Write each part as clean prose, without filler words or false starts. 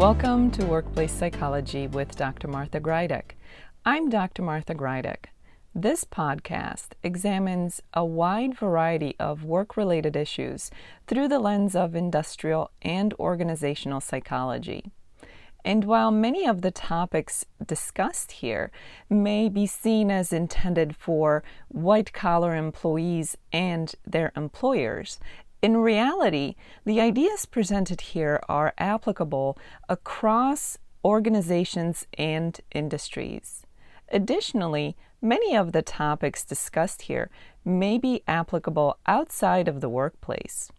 Welcome to Workplace Psychology with Dr. Martha Grajdek. I'm Dr. Martha Grajdek. This podcast examines a wide variety of work-related issues through the lens of industrial and organizational psychology. And while many of the topics discussed here may be seen as intended for white-collar employees and their employers, in reality, the ideas presented here are applicable across organizations and industries. Additionally, many of the topics discussed here may be applicable outside of the workplace.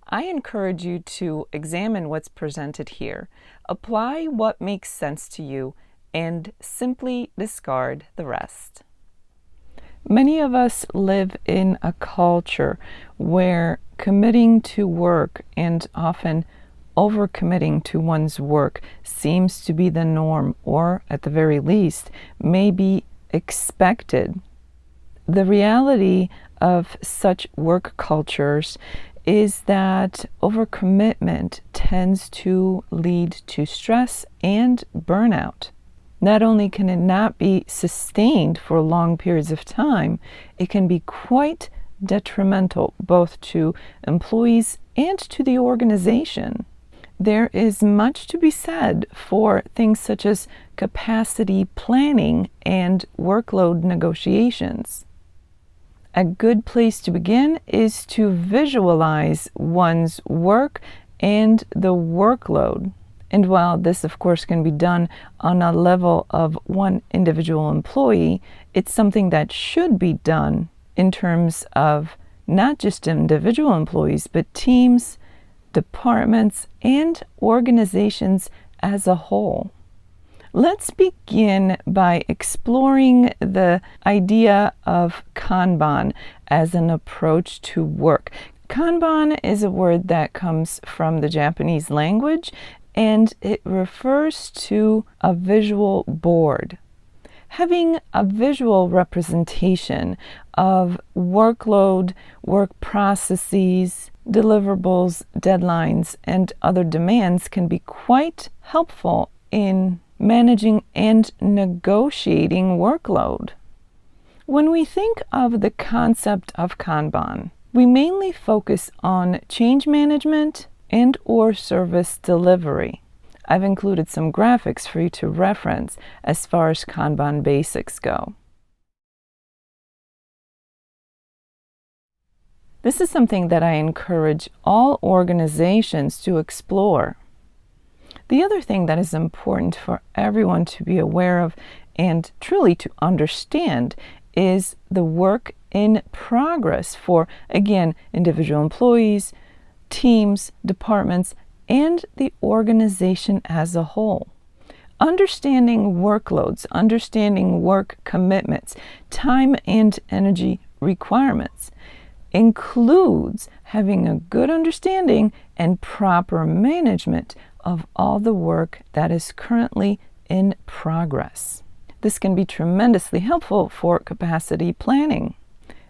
I encourage you to examine what's presented here, apply what makes sense to you, and simply discard the rest. Many of us live in a culture where committing to work and often overcommitting to one's work seems to be the norm, or at the very least, may be expected. The reality of such work cultures is that overcommitment tends to lead to stress and burnout. Not only can it not be sustained for long periods of time, it can be quite detrimental both to employees and to the organization. There is much to be said for things such as capacity planning and workload negotiations. A good place to begin is to visualize one's work and the workload. And while this, of course, can be done on a level of one individual employee, it's something that should be done in terms of not just individual employees, but teams, departments, and organizations as a whole. Let's begin by exploring the idea of Kanban as an approach to work. Kanban is a word that comes from the Japanese language, and it refers to a visual board. Having a visual representation of workload, work processes, deliverables, deadlines, and other demands can be quite helpful in managing and negotiating workload. When we think of the concept of Kanban, we mainly focus on change management and or service delivery. I've included some graphics for you to reference as far as Kanban basics go. This is something that I encourage all organizations to explore. The other thing that is important for everyone to be aware of and truly to understand is the work in progress for, again, individual employees, teams, departments, and the organization as a whole. Understanding workloads, understanding work commitments, time and energy requirements includes having a good understanding and proper management of all the work that is currently in progress. This can be tremendously helpful for capacity planning.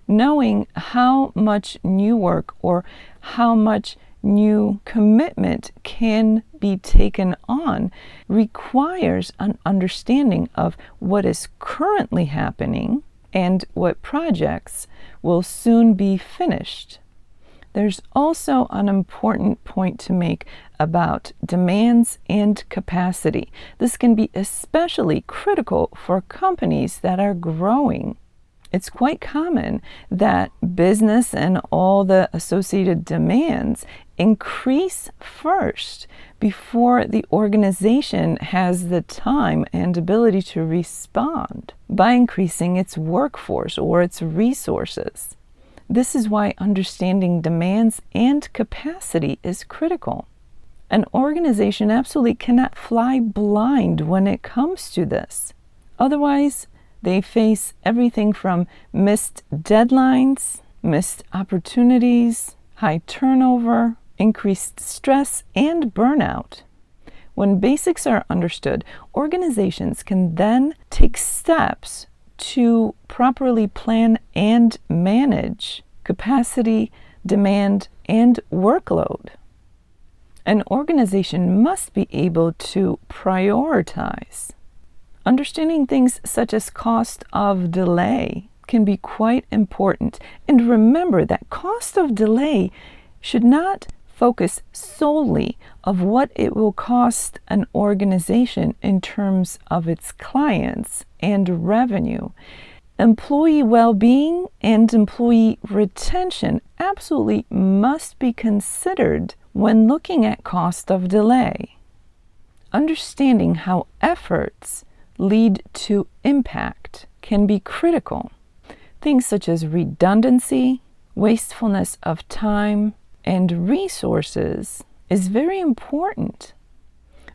Knowing how much new work or how much new commitment can be taken on requires an understanding of what is currently happening and what projects will soon be finished. There's also an important point to make about demands and capacity. This can be especially critical for companies that are growing. It's quite common that business and all the associated demands increase first before the organization has the time and ability to respond by increasing its workforce or its resources. This is why understanding demands and capacity is critical. An organization absolutely cannot fly blind when it comes to this. Otherwise, they face everything from missed deadlines, missed opportunities, high turnover, increased stress, and burnout. When basics are understood, organizations can then take steps to properly plan and manage capacity, demand, and workload. An organization must be able to prioritize. Understanding things such as cost of delay can be quite important. And remember that cost of delay should not focus solely of what it will cost an organization in terms of its clients and revenue. Employee well-being and employee retention absolutely must be considered when looking at cost of delay. Understanding how efforts lead to impact can be critical. Things such as redundancy, wastefulness of time, and resources is very important.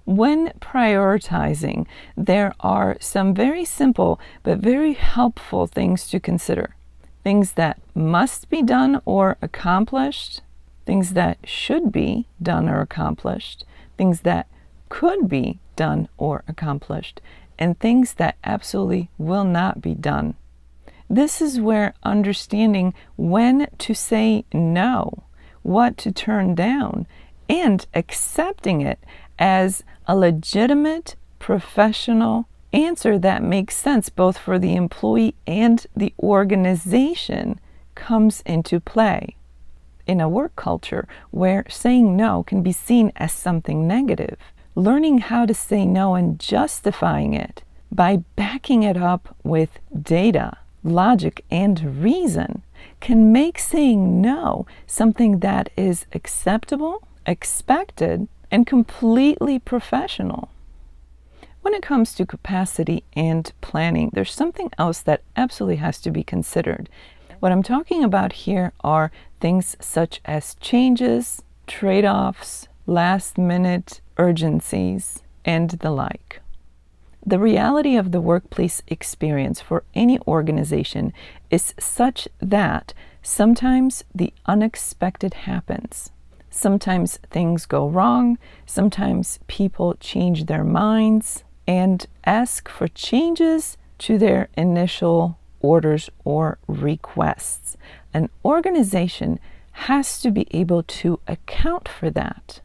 When prioritizing, there are some very simple but very helpful things to consider. Things that must be done or accomplished, things that should be done or accomplished, things that could be done or accomplished, and things that absolutely will not be done. This is where understanding when to say no, what to turn down, and accepting it as a legitimate, professional answer that makes sense both for the employee and the organization comes into play. In a work culture where saying no can be seen as something negative, learning how to say no and justifying it by backing it up with data, logic, and reason can make saying no something that is acceptable, expected, and completely professional. When it comes to capacity and planning, there's something else that absolutely has to be considered. What I'm talking about here are things such as changes, trade-offs, last-minute urgencies, and the like. The reality of the workplace experience for any organization is such that sometimes the unexpected happens. Sometimes things go wrong, sometimes people change their minds and ask for changes to their initial orders or requests. An organization has to be able to account for that.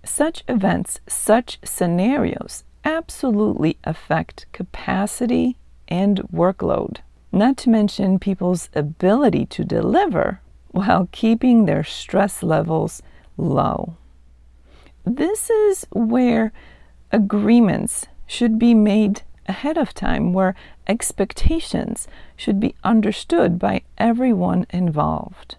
Such events, such scenarios absolutely affect capacity and workload, not to mention people's ability to deliver while keeping their stress levels low. This is where agreements should be made ahead of time, where expectations should be understood by everyone involved.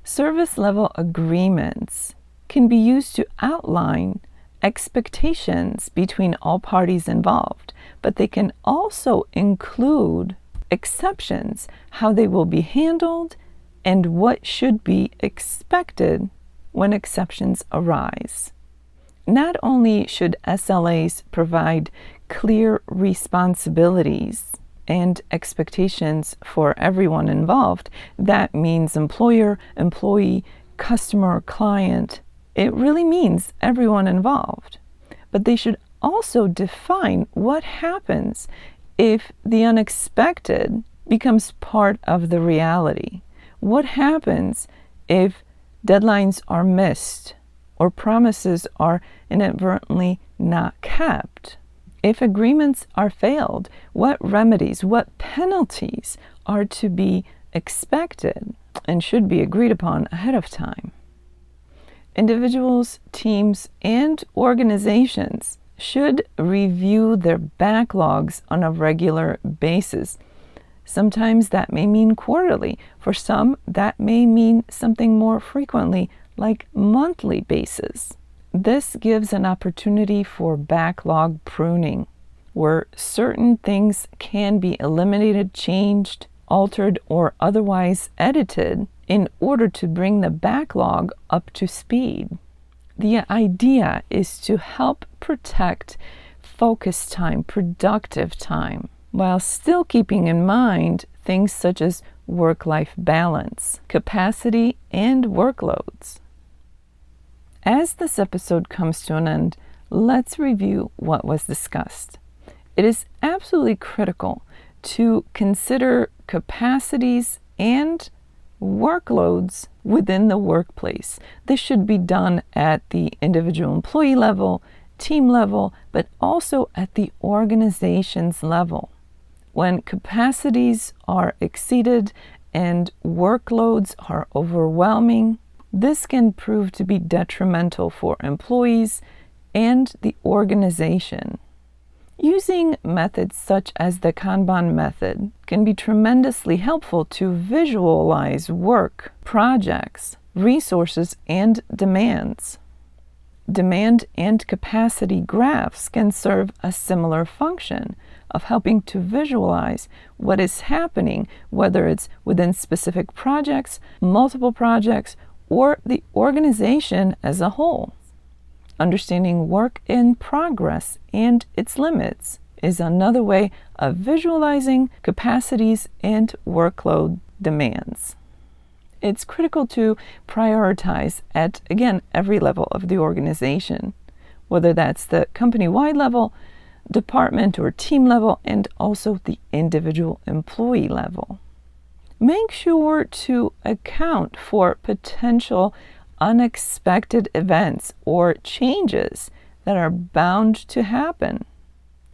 Service level agreements can be used to outline expectations between all parties involved, but they can also include exceptions, how they will be handled, and what should be expected when exceptions arise. Not only should SLAs provide clear responsibilities and expectations for everyone involved, that means employer, employee, customer, client, it really means everyone involved. But they should also define what happens if the unexpected becomes part of the reality. What happens if deadlines are missed or promises are inadvertently not kept? If agreements are failed, what remedies, what penalties are to be expected and should be agreed upon ahead of time? Individuals, teams, and organizations should review their backlogs on a regular basis. Sometimes that may mean quarterly. For some, that may mean something more frequently, like monthly basis. This gives an opportunity for backlog pruning, where certain things can be eliminated, changed, altered, or otherwise edited in order to bring the backlog up to speed. The idea is to help protect focus time, productive time, while still keeping in mind things such as work-life balance, capacity, and workloads. As this episode comes to an end, let's review what was discussed. It is absolutely critical to consider capacities and workloads within the workplace. This should be done at the individual employee level, team level, but also at the organization's level. When capacities are exceeded and workloads are overwhelming, this can prove to be detrimental for employees and the organization. Using methods such as the Kanban method can be tremendously helpful to visualize work, projects, resources, and demands. Demand and capacity graphs can serve a similar function of helping to visualize what is happening, whether it's within specific projects, multiple projects, or the organization as a whole. Understanding work in progress and its limits is another way of visualizing capacities and workload demands. It's critical to prioritize at, again, every level of the organization, whether that's the company-wide level, department or team level, and also the individual employee level. Make sure to account for potential unexpected events or changes that are bound to happen.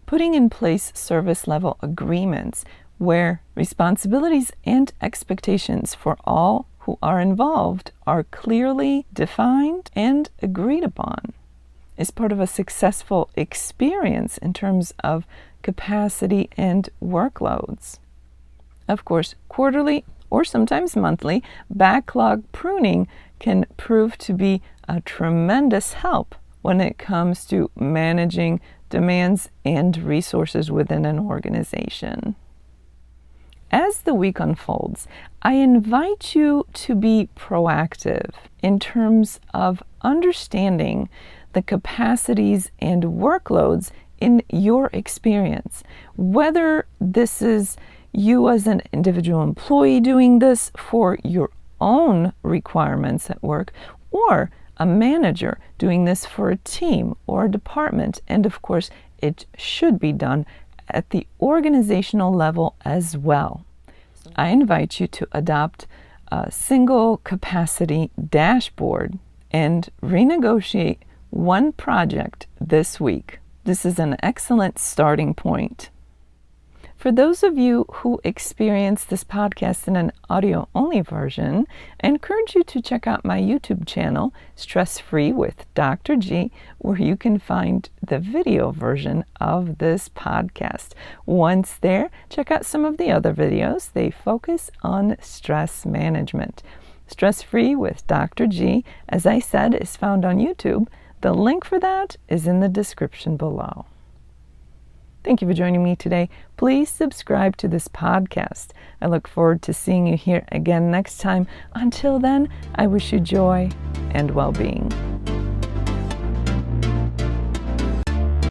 Putting in place service level agreements where responsibilities and expectations for all who are involved are clearly defined and agreed upon is part of a successful experience in terms of capacity and workloads. Of course, quarterly or sometimes monthly backlog pruning can prove to be a tremendous help when it comes to managing demands and resources within an organization. As the week unfolds, I invite you to be proactive in terms of understanding the capacities and workloads in your experience, whether this is you as an individual employee doing this for your own requirements at work, or a manager doing this for a team or a department. And of course, it should be done at the organizational level as well. I invite you to adopt a single capacity dashboard and renegotiate one project this week. This is an excellent starting point. For those of you who experience this podcast in an audio-only version, I encourage you to check out my YouTube channel, Stress Free with Dr. G, where you can find the video version of this podcast. Once there, check out some of the other videos. They focus on stress management. Stress Free with Dr. G, as I said, is found on YouTube. The link for that is in the description below. Thank you for joining me today. Please subscribe to this podcast. I look forward to seeing you here again next time. Until then, I wish you joy and well-being.